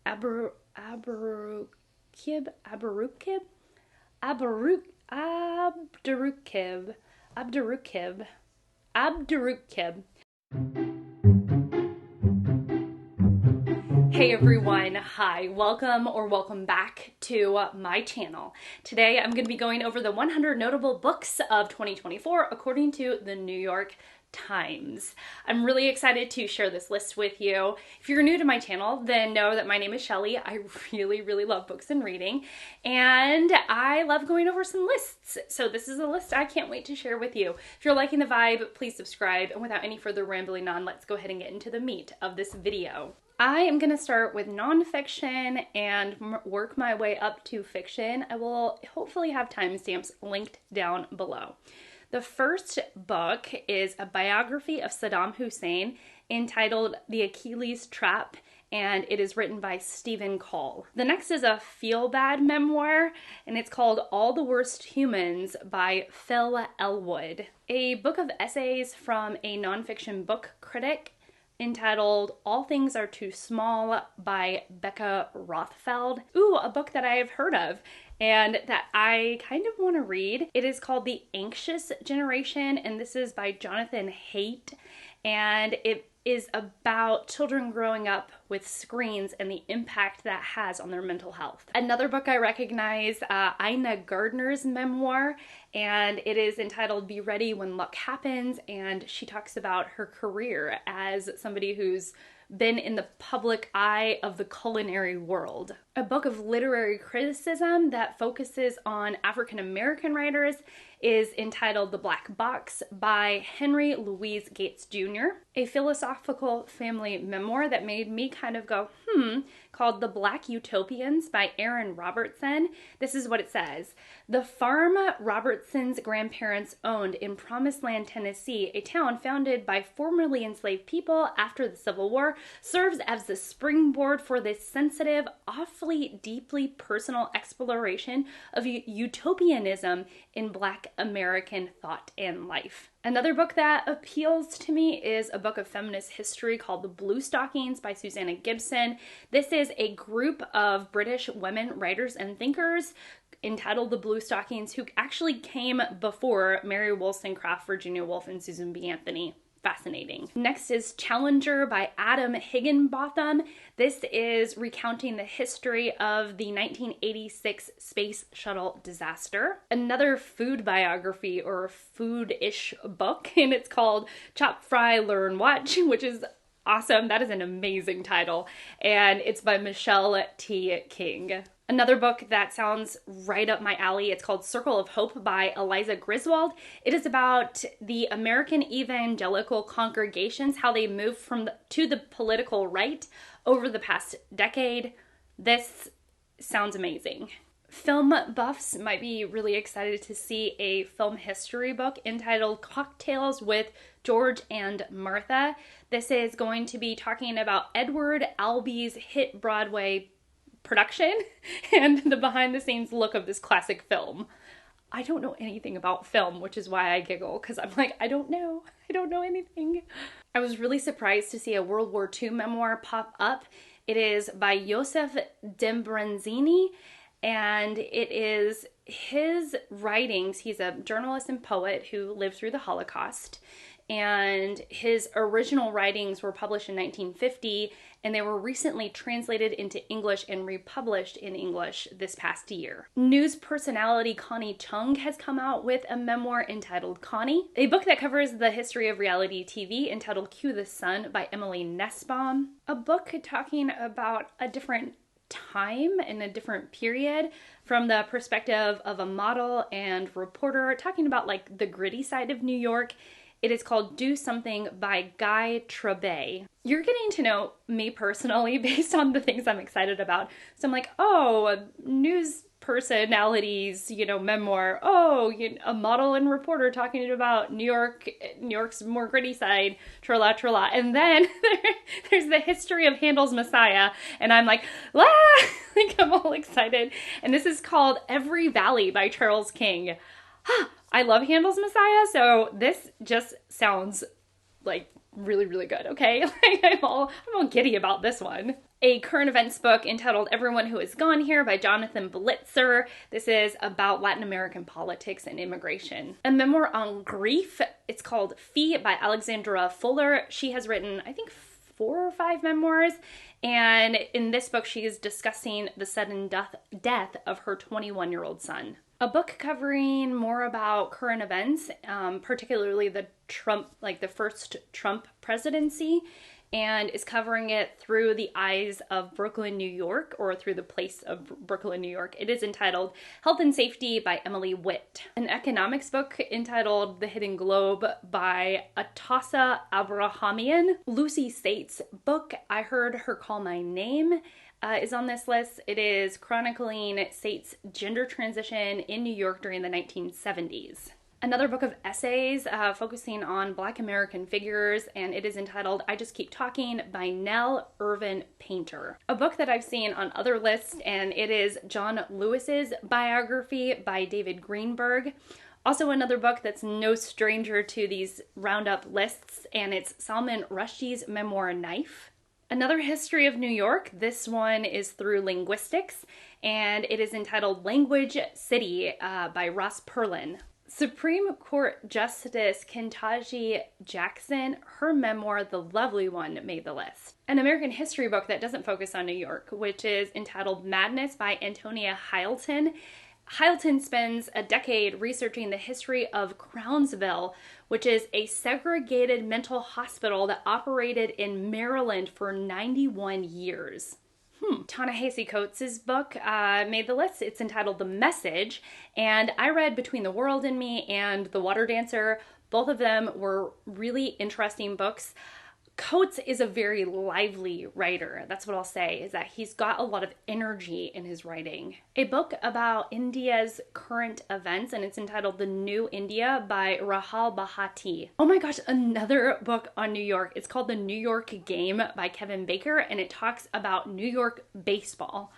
Abderukib, Abderukib. Hey everyone, hi, welcome back to my channel. Today I'm going to be going over the 100 notable books of 2024 according to the New York Times. I'm really excited to share this list with you. If you're new to my channel, then know that my name is Shelly. I really love books and reading, and I love going over some lists. So this is a list I can't wait to share with you. If you're liking the vibe, please subscribe, and without any further rambling on, let's go ahead and get into the meat of this video. I am going to start with nonfiction and work my way up to fiction. I will hopefully have timestamps linked down below. The first book is a biography of Saddam Hussein entitled The Achilles Trap, and it is written by Stephen Call. The next is a feel-bad memoir, and it's called All the Worst Humans by Phil Elwood. A book of essays from a nonfiction book critic entitled All Things Are Too Small by Becca Rothfeld. Ooh, a book that I have heard of and that I kind of want to read. It is called The Anxious Generation, and this is by Jonathan Haidt, and it is about children growing up with screens and the impact that has on their mental health. Another book I recognize, Ina Gardner's memoir, and it is entitled Be Ready When Luck Happens, and she talks about her career as somebody who's been in the public eye of the culinary world. A book of literary criticism that focuses on African American writers is entitled The Black Box by Henry Louis Gates Jr. A philosophical family memoir that made me kind of go, called The Black Utopians by Aaron Robertson. This is what it says. The farm Robertson's grandparents owned in Promised Land, Tennessee, a town founded by formerly enslaved people after the Civil War, serves as the springboard for this sensitive, awfully deeply personal exploration of utopianism in Black American thought and life. Another book that appeals to me is a book of feminist history called The Blue Stockings by Susanna Gibson. This is a group of British women writers and thinkers entitled The Blue Stockings who actually came before Mary Wollstonecraft, Virginia Woolf, and Susan B. Anthony. Fascinating. Next is Challenger by Adam Higginbotham. This is recounting the history of the 1986 Space Shuttle disaster. Another food biography or food-ish book, and it's called Chop, Fry, Learn, Watch, which is awesome. That is an amazing title, and it's by Michelle T. King. Another book that sounds right up my alley, it's called Circle of Hope by Eliza Griswold. It is about the American evangelical congregations, how they moved to the political right over the past decade. This sounds amazing. Film buffs might be really excited to see a film history book entitled Cocktails with George and Martha. This is going to be talking about Edward Albee's hit Broadway production and the behind-the-scenes look of this classic film. I don't know anything about film, which is why I giggle, because I'm like, I don't know anything. I was really surprised to see a World War II memoir pop up. It is by Joseph Dembrenzini, and it is his writings. He's a journalist and poet who lived through the Holocaust, and his original writings were published in 1950, and they were recently translated into English and republished in English this past year. News personality Connie Chung has come out with a memoir entitled Connie, a book that covers the history of reality TV entitled Cue the Sun by Emily Nussbaum, a book talking about a different time in a different period from the perspective of a model and reporter, talking about like the gritty side of New York. It is called Do Something by Guy Trabay. You're getting to know me personally based on the things I'm excited about. So I'm like, oh, news personalities, memoir. Oh, a model and reporter talking about New York's more gritty side, trilla, trilla. And then there's the history of Handel's Messiah. And I'm like, like I'm all excited. And this is called Every Valley by Charles King. I love Handel's Messiah, so this just sounds like really good, okay? Like I'm all giddy about this one. A current events book entitled Everyone Who Has Gone Here by Jonathan Blitzer. This is about Latin American politics and immigration. A memoir on grief. It's called Fee by Alexandra Fuller. She has written, I think, 4 or 5 memoirs, and in this book she is discussing the sudden death of her 21-year-old son. A book covering more about current events, particularly the first Trump presidency, and is covering it through the eyes of Brooklyn, New York, or through the place of Brooklyn, New York. It is entitled Health and Safety by Emily Witt. An economics book entitled The Hidden Globe by Atassa Abrahamian. Lucy Sate's book, I Heard Her Call My Name, is on this list. It is chronicling Sate's gender transition in New York during the 1970s. Another book of essays focusing on Black American figures, and it is entitled I Just Keep Talking by Nell Irvin Painter. A book that I've seen on other lists, and it is John Lewis's biography by David Greenberg. Also another book that's no stranger to these roundup lists, and it's Salman Rushdie's memoir Knife. Another history of New York. This one is through linguistics, and it is entitled Language City by Ross Perlin. Supreme Court Justice Ketanji Jackson, her memoir, The Lovely One, made the list. An American history book that doesn't focus on New York, which is entitled Madness by Antonia Hylton. Hylton spends a decade researching the history of Crownsville, which is a segregated mental hospital that operated in Maryland for 91 years. Ta-Nehisi Coates' book made the list. It's entitled The Message, and I read Between the World and Me and The Water Dancer. Both of them were really interesting books. Coates is a very lively writer. That's what I'll say, is that he's got a lot of energy in his writing. A book about India's current events, and it's entitled The New India by Rahul Bhatti. Oh my gosh, another book on New York. It's called The New York Game by Kevin Baker, and it talks about New York baseball.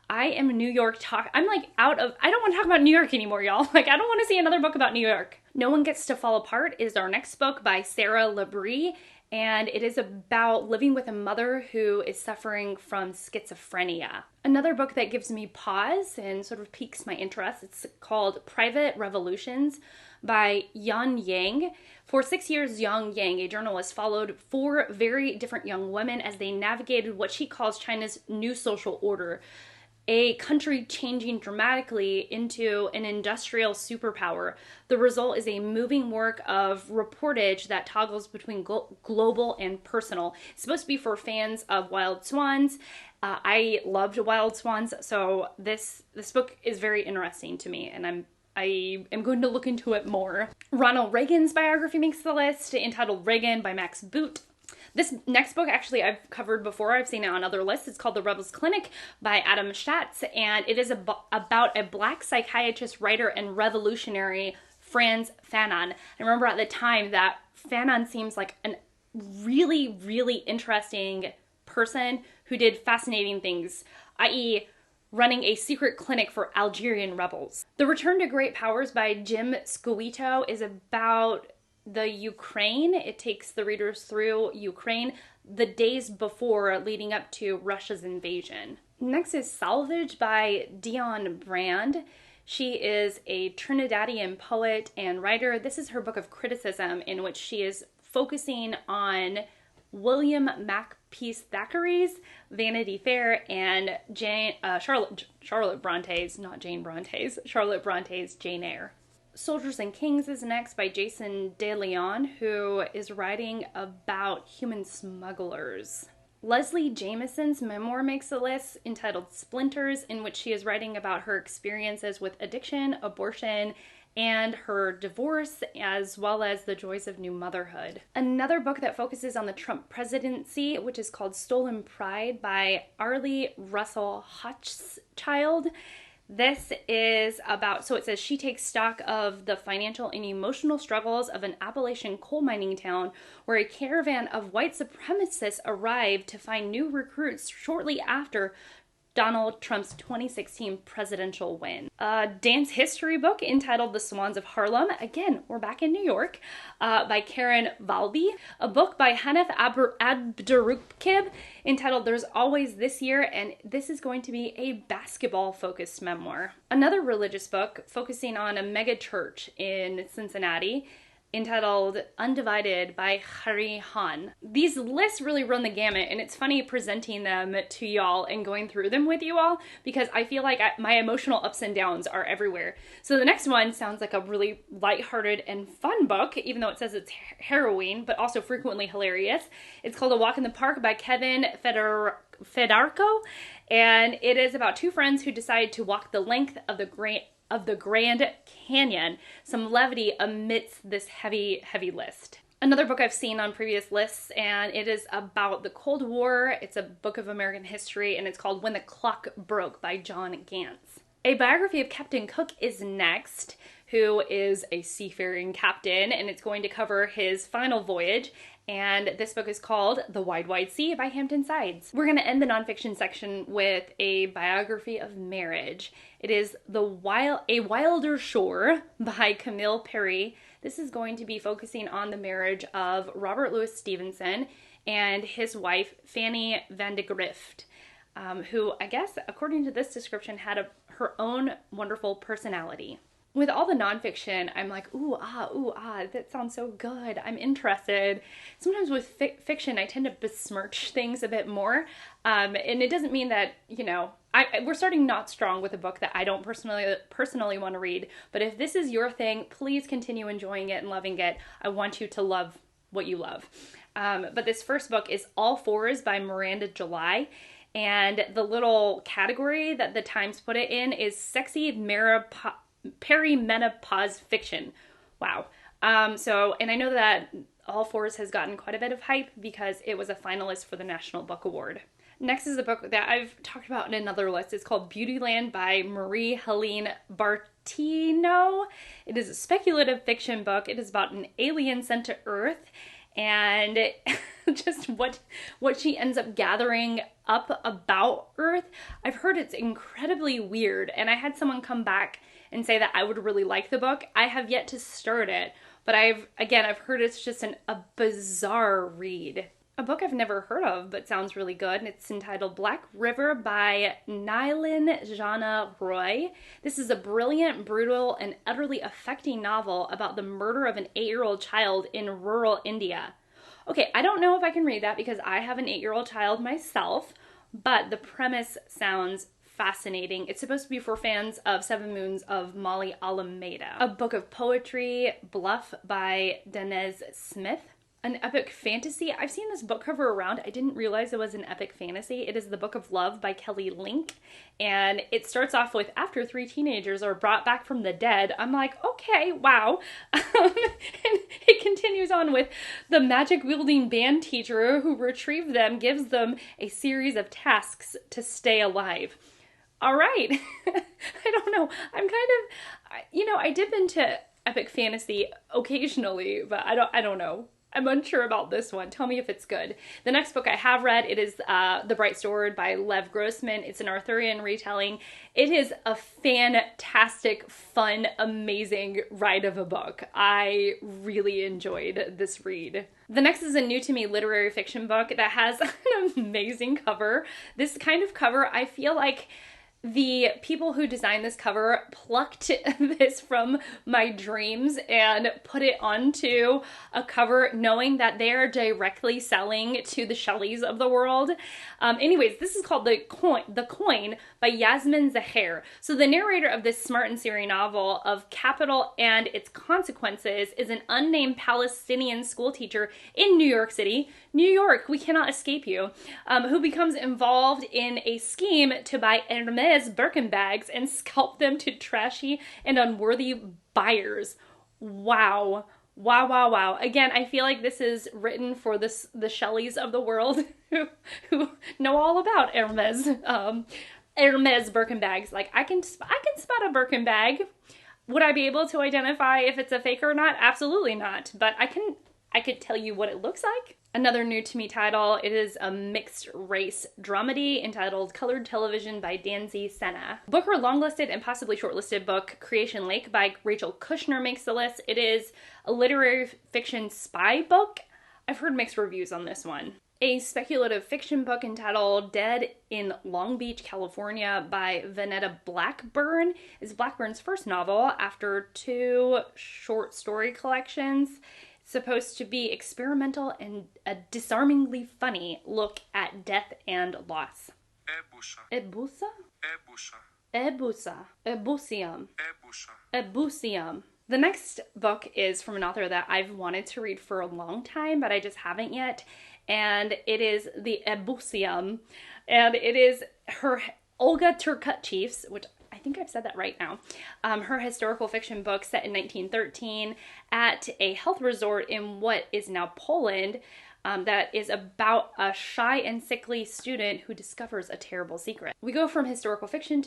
I am New York I'm like I don't want to talk about New York anymore, y'all. Like, I don't want to see another book about New York. No One Gets to Fall Apart is our next book by Sarah Labrie. And it is about living with a mother who is suffering from schizophrenia. Another book that gives me pause and sort of piques my interest, it's called Private Revolutions by Yan Yang. For 6 years, Yang Yang, a journalist, followed 4 very different young women as they navigated what she calls China's new social order, a country changing dramatically into an industrial superpower. The result is a moving work of reportage that toggles between global and personal. It's supposed to be for fans of Wild Swans. I loved Wild Swans, so this book is very interesting to me, and I am going to look into it more. Ronald Reagan's biography makes the list, entitled Reagan by Max Boot. This next book, actually, I've covered before. I've seen it on other lists. It's called The Rebels Clinic by Adam Schatz, and it is about a Black psychiatrist, writer, and revolutionary, Frantz Fanon. I remember at the time that Fanon seems like a really, really interesting person who did fascinating things, i.e., running a secret clinic for Algerian rebels. The Return to Great Powers by Jim Scuito is about the Ukraine. It takes the readers through Ukraine, the days before leading up to Russia's invasion. Next is Salvage by Dion Brand. She is a Trinidadian poet and writer. This is her book of criticism in which she is focusing on William Makepeace Thackeray's Vanity Fair and Charlotte Bronte's, not Jane Bronte's, Charlotte Bronte's Jane Eyre. Soldiers and Kings is next by Jason De Leon, who is writing about human smugglers. Leslie Jamison's memoir makes a list entitled Splinters, in which she is writing about her experiences with addiction, abortion, and her divorce, as well as the joys of new motherhood. Another book that focuses on the Trump presidency, which is called Stolen Pride by Arlie Russell Hochschild. This is about, so it says, she takes stock of the financial and emotional struggles of an Appalachian coal mining town where a caravan of white supremacists arrived to find new recruits shortly after Donald Trump's 2016 presidential win. A dance history book entitled The Swans of Harlem. Again, we're back in New York, by Karen Valby. A book by Hanif Abdurraqib entitled There's Always This Year, and this is going to be a basketball-focused memoir. Another religious book focusing on a mega church in Cincinnati, entitled Undivided by Hari Han. These lists really run the gamut, and it's funny presenting them to y'all and going through them with you all because I feel like my emotional ups and downs are everywhere. So the next one sounds like a really lighthearted and fun book, even though it says it's harrowing, but also frequently hilarious. It's called A Walk in the Park by Kevin Fedarko, and it is about two friends who decide to walk the length of the Grand Canyon, some levity amidst this heavy list. Another book I've seen on previous lists, and it is about the Cold War. It's a book of American history, and it's called When the Clock Broke by John Gantz. A biography of Captain Cook is next, who is a seafaring captain, and it's going to cover his final voyage. And this book is called The Wide, Wide Sea by Hampton Sides. We're going to end the nonfiction section with a biography of marriage. It is A Wilder Shore by Camille Perry. This is going to be focusing on the marriage of Robert Louis Stevenson and his wife, Fanny van de Grift, who I guess, according to this description, had her own wonderful personality. With all the nonfiction, I'm like, ooh, ah, that sounds so good. I'm interested. Sometimes with fiction, I tend to besmirch things a bit more. And it doesn't mean that, we're starting not strong with a book that I don't personally want to read. But if this is your thing, please continue enjoying it and loving it. I want you to love what you love. But this first book is All Fours by Miranda July. And the little category that the Times put it in is sexy perimenopause fiction. Wow. And I know that All Fours has gotten quite a bit of hype because it was a finalist for the National Book Award. Next is a book that I've talked about in another list. It's called Beautyland by Marie-Helene Bartino. It is a speculative fiction book. It is about an alien sent to Earth and just what she ends up gathering up about Earth. I've heard it's incredibly weird, and I had someone come back and say that I would really like the book. I have yet to start it, but I've heard it's just a bizarre read. A book I've never heard of, but sounds really good, and it's entitled Black River by Nylin Jana Roy. This is a brilliant, brutal, and utterly affecting novel about the murder of an 8-year-old child in rural India. Okay, I don't know if I can read that because I have an 8-year-old child myself, but the premise sounds fascinating. It's supposed to be for fans of Seven Moons of Molly Alameda. A book of poetry, Bluff by Denez Smith. An epic fantasy. I've seen this book cover around. I didn't realize it was an epic fantasy. It is The Book of Love by Kelly Link. And it starts off with, after 3 teenagers are brought back from the dead. I'm like, okay, wow. And it continues on with the magic-wielding band teacher who retrieved them gives them a series of tasks to stay alive. All right. I don't know. I'm kind of, I dip into epic fantasy occasionally, but I don't know. I'm unsure about this one. Tell me if it's good. The next book I have read, it is The Bright Sword by Lev Grossman. It's an Arthurian retelling. It is a fantastic, fun, amazing ride of a book. I really enjoyed this read. The next is a new to me literary fiction book that has an amazing cover. This kind of cover, I feel like the people who designed this cover plucked this from my dreams and put it onto a cover knowing that they are directly selling to the Shelleys of the world. Anyways, this is called The Coin by Yasmin Zaher. So the narrator of this smart and serious novel of capital and its consequences is an unnamed Palestinian schoolteacher in New York City. New York, we cannot escape you, who becomes involved in a scheme to buy Hermes Birkin bags and scalp them to trashy and unworthy buyers. Wow. Wow, wow, wow. Again, I feel like this is written for the Shelleys of the world who know all about Hermes. Hermes Birkin bags. Like, I can spot a Birkin bag. Would I be able to identify if it's a fake or not? Absolutely not. But I can I could tell you what it looks like. Another new to me title, it is a mixed race dramedy entitled Colored Television by Danzy Senna. Booker longlisted and possibly shortlisted book Creation Lake by Rachel Kushner makes the list. It is a literary fiction spy book. I've heard mixed reviews on this one. A speculative fiction book entitled Dead in Long Beach, California by Vanetta Blackburn is Blackburn's first novel after 2 short story collections. It's supposed to be experimental and a disarmingly funny look at death and loss. Ebusa? Ebusium. The next book is from an author that I've wanted to read for a long time, but I just haven't yet. And it is the Ebusium, and it is her Olga Turkutchief's, which I think I've said that right now, her historical fiction book set in 1913 at a health resort in what is now Poland, that is about a shy and sickly student who discovers a terrible secret. We go from historical fiction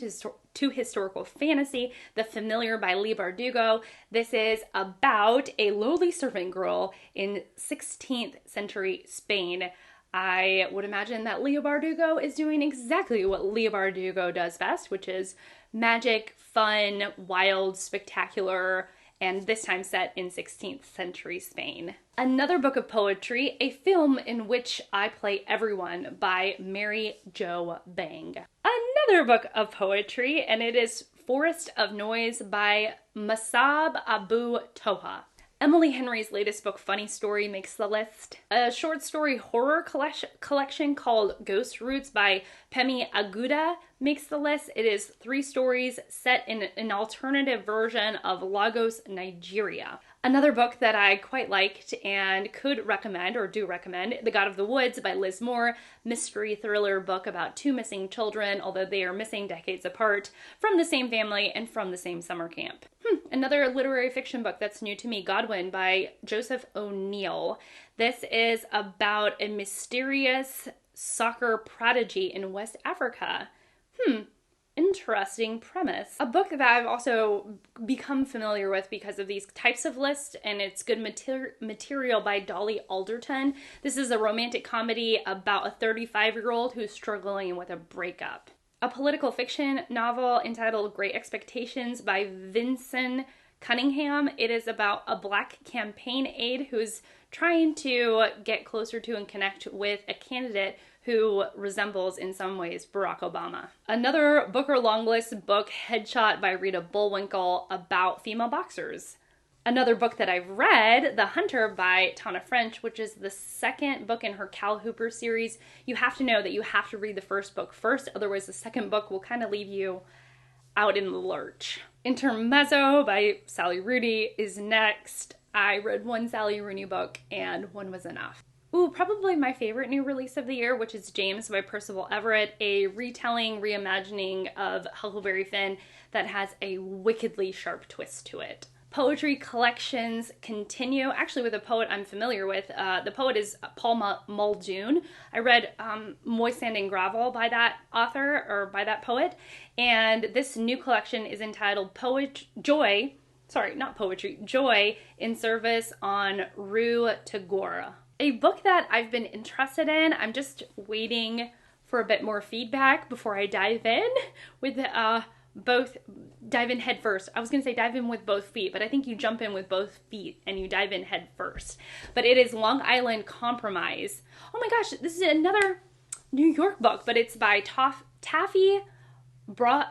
to historical fantasy, The Familiar by Leigh Bardugo. This is about a lowly servant girl in 16th century Spain. I would imagine that Leigh Bardugo is doing exactly what Leigh Bardugo does best, which is magic, fun, wild, spectacular, and this time set in 16th century Spain. Another book of poetry, A Film in Which I Play Everyone by Mary Jo Bang. Another book of poetry, and it is Forest of Noise by Masab Abu Toha. Emily Henry's latest book, Funny Story, makes the list. A short story horror collection called Ghost Roots by Pemi Aguda makes the list. It is 3 stories set in an alternative version of Lagos, Nigeria. Another book that I quite liked and could recommend, or do recommend, The God of the Woods by Liz Moore, mystery thriller book about 2 missing children, although they are missing decades apart, from the same family and from the same summer camp. Another literary fiction book that's new to me, Godwin by Joseph O'Neill. This is about a mysterious soccer prodigy in West Africa. Interesting premise. A book that I've also become familiar with because of these types of lists, and it's good material by Dolly Alderton. This is a romantic comedy about a 35-year-old who's struggling with a breakup. A political fiction novel entitled Great Expectations by Vincent Cunningham. It is about a Black campaign aide who's trying to get closer to and connect with a candidate who resembles in some ways Barack Obama. Another Booker Longlist book, Headshot by Rita Bullwinkle, about female boxers. Another book that I've read, The Hunter by Tana French, which is the second book in her Cal Hooper series. You have to know that you have to read the first book first, otherwise the second book will kind of leave you out in the lurch. Intermezzo by Sally Rooney is next. I read 1 Sally Rooney book and 1 was enough. Ooh, probably my favorite new release of the year, which is James by Percival Everett, a retelling, reimagining of Huckleberry Finn that has a wickedly sharp twist to it. Poetry collections continue, actually with a poet I'm familiar with. The poet is Paul Muldoon. I read Moist Sand and Gravel by that author, or by that poet, and this new collection is entitled Joy in Service on Rue Tagore. A book that I've been interested in. I'm just waiting for a bit more feedback before I dive in with dive in head first. I was going to say dive in with both feet, but I think you jump in with both feet and you dive in head first. But it is Long Island Compromise. Oh my gosh, this is another New York book, but it's by Taffy Brodesser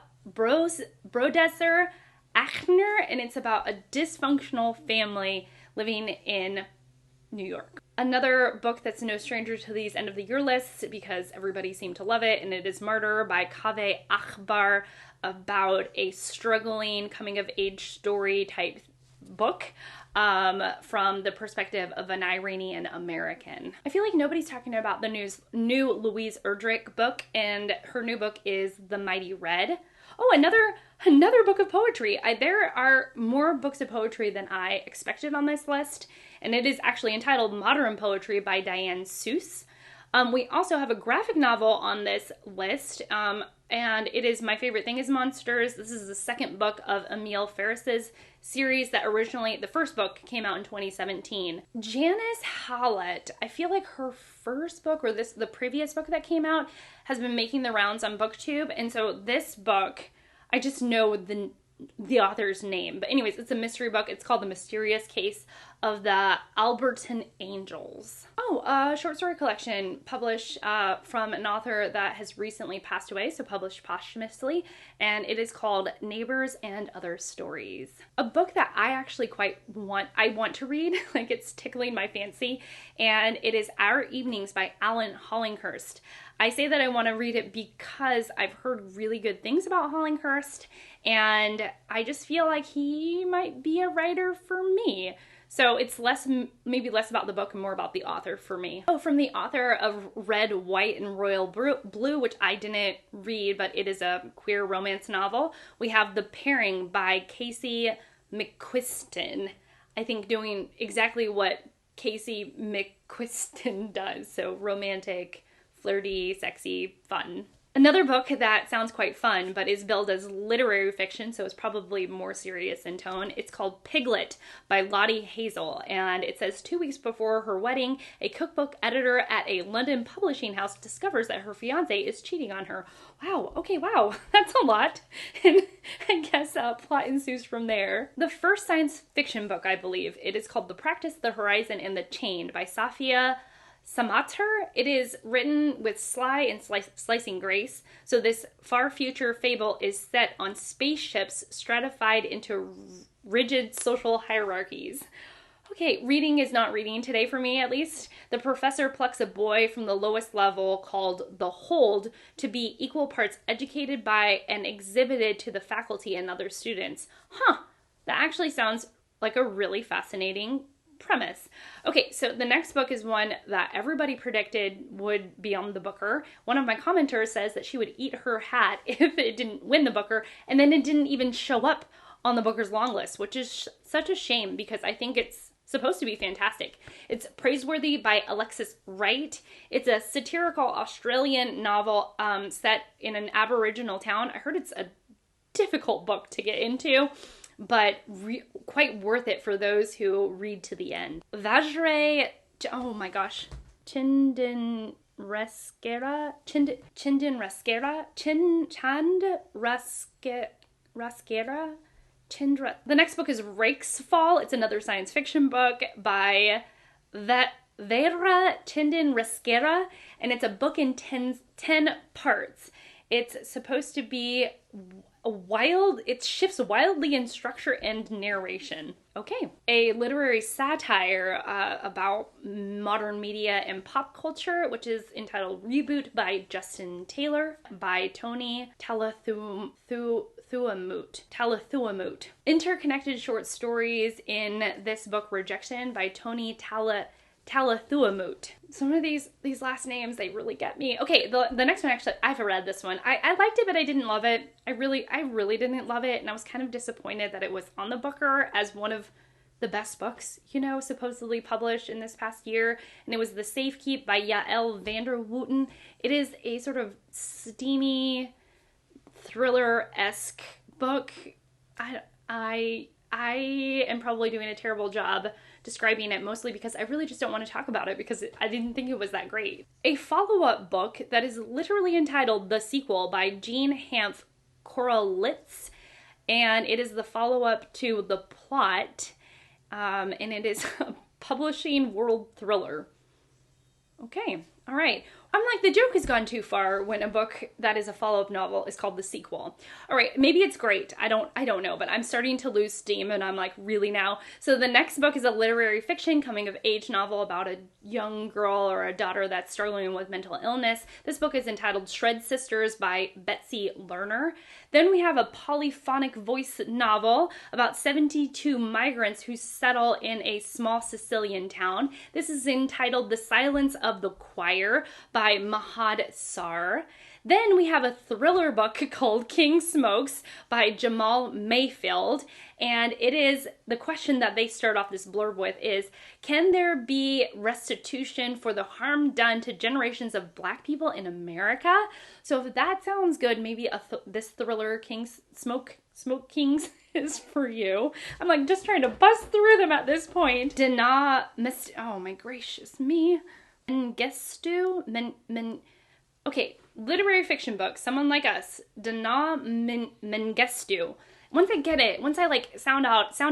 Achner, and it's about a dysfunctional family living in New York. Another book that's no stranger to these end of the year lists because everybody seemed to love it, and it is Murder by Kaveh Akbar, about a struggling coming of age story type book from the perspective of an Iranian American. I feel like nobody's talking about the new Louise Erdrich book, and her new book is The Mighty Red. Oh, another book of poetry. There are more books of poetry than I expected on this list, and it is actually entitled Modern Poetry by Diane Seuss. We also have a graphic novel on this list, and it is My Favorite Thing is Monsters. This is the second book of Emile Ferris's series that originally, the first book came out in 2017. Janice Hallett, I feel like her first book, or the previous book that came out, has been making the rounds on Booktube, and so this book, I just know the author's name. But anyways, it's a mystery book. It's called The Mysterious Case of the Alberton Angels. Oh, a short story collection published from an author that has recently passed away, so published posthumously, and it is called Neighbors and Other Stories. A book that I actually want to read, like it's tickling my fancy, and it is Our Evenings by Alan Hollinghurst. I say that I want to read it because I've heard really good things about Hollinghurst, and I just feel like he might be a writer for me. So it's maybe less about the book and more about the author for me. Oh, from the author of Red, White, and Royal Blue, which I didn't read, but it is a queer romance novel, we have The Pairing by Casey McQuiston. I think doing exactly what Casey McQuiston does. So romantic, flirty, sexy, fun. Another book that sounds quite fun, but is billed as literary fiction, so it's probably more serious in tone. It's called Piglet by Lottie Hazel, and it says 2 weeks before her wedding, a cookbook editor at a London publishing house discovers that her fiancé is cheating on her. Wow, okay, wow, that's a lot. And I guess plot ensues from there. The first science fiction book, I believe, it is called The Practice, the Horizon, and the Chained by Safia Samater. It is written with sly and slicing grace. So this far future fable is set on spaceships stratified into rigid social hierarchies. Okay, reading is not reading today for me, at least. The professor plucks a boy from the lowest level called the Hold to be equal parts educated by and exhibited to the faculty and other students. Huh, that actually sounds like a really fascinating premise. Okay, so the next book is one that everybody predicted would be on the Booker. One of my commenters says that she would eat her hat if it didn't win the Booker, and then it didn't even show up on the Booker's long list, which is such a shame because I think it's supposed to be fantastic. It's Praiseworthy by Alexis Wright. It's a satirical Australian novel set in an Aboriginal town. I heard it's a difficult book to get into, but quite worth it for those who read to the end. Vajre, oh my gosh, Chand Raskera. The next book is Rake's Fall. It's another science fiction book by Vera Chinden Rasquera, and it's a book in 10 parts. It's supposed to be it shifts wildly in structure and narration. Okay. A literary satire about modern media and pop culture, which is entitled Reboot by Justin Taylor by Tony Talathuamut. Interconnected short stories in this book, Rejection by Tony Talathuamut. Some of these last names, they really get me. Okay, the next one, actually, I've read this one. I liked it, but I didn't love it. I really didn't love it, and I was kind of disappointed that it was on the Booker as one of the best books, supposedly published in this past year, and it was The Safekeep by Yael Vanderwooten. It is a sort of steamy, thriller-esque book. I am probably doing a terrible job describing it, mostly because I really just don't want to talk about it because I didn't think it was that great. A follow-up book that is literally entitled The Sequel by Jean Hanff Korolitz, and it is the follow-up to The Plot, and it is a publishing world thriller. Okay, all right. I'm like, the joke has gone too far when a book that is a follow-up novel is called The Sequel. All right, maybe it's great. I don't know, but I'm starting to lose steam, and I'm like, really now? So the next book is a literary fiction coming-of-age novel about a young girl or a daughter that's struggling with mental illness. This book is entitled Shred Sisters by Betsy Lerner. Then we have a polyphonic voice novel about 72 migrants who settle in a small Sicilian town. This is entitled The Silence of the Choir by Mahad Sar. Then we have a thriller book called King Smokes by Jamal Mayfield. And it is, the question that they start off this blurb with is, can there be restitution for the harm done to generations of Black people in America? So if that sounds good, maybe this thriller, Smoke Kings, is for you. I'm like just trying to bust through them at this point. Oh my gracious me. Okay, literary fiction book, Someone Like Us, Dana Mengestu. Once I get it, once I like sound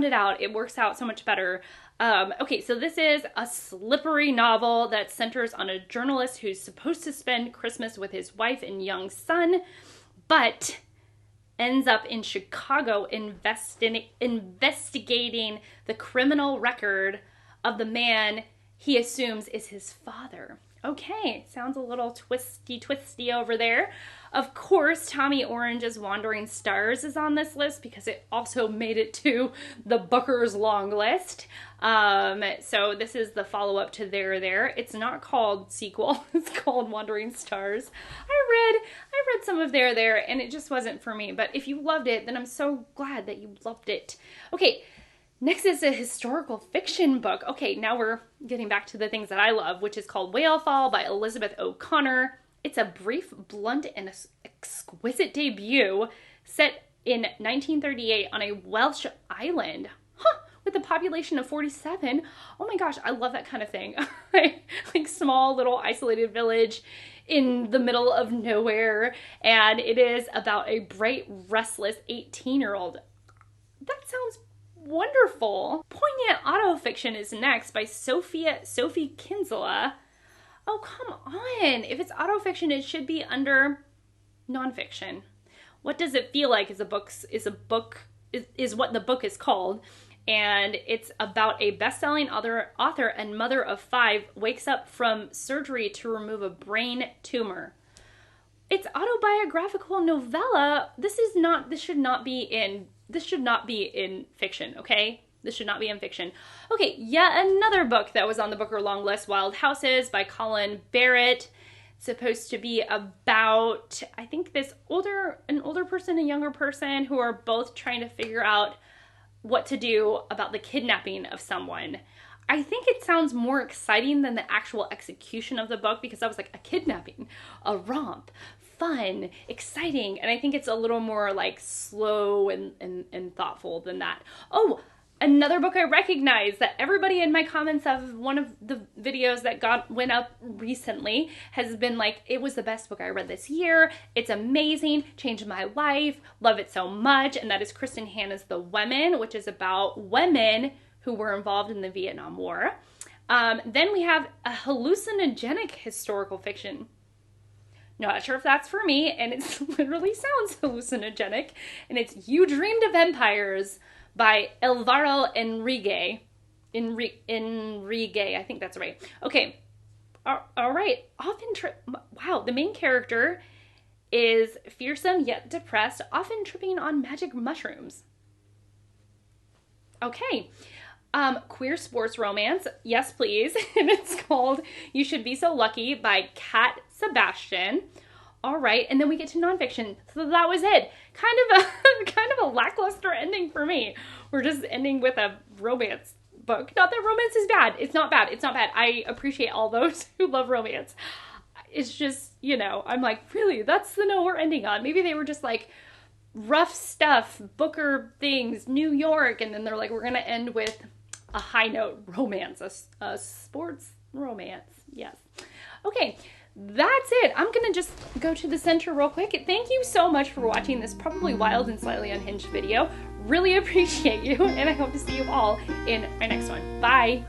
it out, it works out so much better. Okay, so this is a slippery novel that centers on a journalist who's supposed to spend Christmas with his wife and young son, but ends up in Chicago investigating the criminal record of the man he assumes is his father. Okay, sounds a little twisty over there. Of course, Tommy Orange's Wandering Stars is on this list because it also made it to the Booker's long list. So this is the follow-up to There. It's not called sequel. It's called Wandering Stars. I read some of There, and it just wasn't for me. But if you loved it, then I'm so glad that you loved it. Okay. Next is a historical fiction book. Okay, now we're getting back to the things that I love, which is called Whale Fall by Elizabeth O'Connor. It's a brief, blunt, and exquisite debut set in 1938 on a Welsh island. With a population of 47. Oh my gosh, I love that kind of thing. Like small little isolated village in the middle of nowhere. And it is about a bright, restless 18-year-old. That sounds wonderful. Poignant autofiction is next by Sophie Kinsella. Oh, come on. If it's autofiction, it should be under nonfiction. What Does It Feel Like is what the book is called. And it's about a best-selling author and mother of 5 wakes up from surgery to remove a brain tumor. It's autobiographical novella. This should not be in fiction, okay? This should not be in fiction. Okay, yet another book that was on the Booker long list, Wild Houses by Colin Barrett. It's supposed to be about, I think, an older person, a younger person who are both trying to figure out what to do about the kidnapping of someone. I think it sounds more exciting than the actual execution of the book because I was like, a kidnapping, a romp, fun, exciting, and I think it's a little more like slow and thoughtful than that. Oh, another book I recognize that everybody in my comments of one of the videos that went up recently has been like, it was the best book I read this year. It's amazing, changed my life, love it so much, and that is Kristen Hanna's The Women, which is about women who were involved in the Vietnam War. Then we have a hallucinogenic historical fiction. Not sure if that's for me, and it literally sounds hallucinogenic, and it's You Dreamed of Empires by Alvaro Enrique, I think that's right. Okay, all right. Wow, the main character is fearsome yet depressed, often tripping on magic mushrooms. Okay, queer sports romance, yes please, and it's called You Should Be So Lucky by Kat Sebastian. All right, and then we get to nonfiction. So that was it. Kind of a lackluster ending for me. We're just ending with a romance book. Not that romance is bad. It's not bad. It's not bad. I appreciate all those who love romance. It's just, I'm like, really? That's the note we're ending on. Maybe they were just like rough stuff, Booker things, New York, and then they're like, we're gonna end with a high note romance, a sports romance. Yes. Okay. That's it. I'm gonna just go to the center real quick. Thank you so much for watching this probably wild and slightly unhinged video. Really appreciate you, and I hope to see you all in my next one. Bye.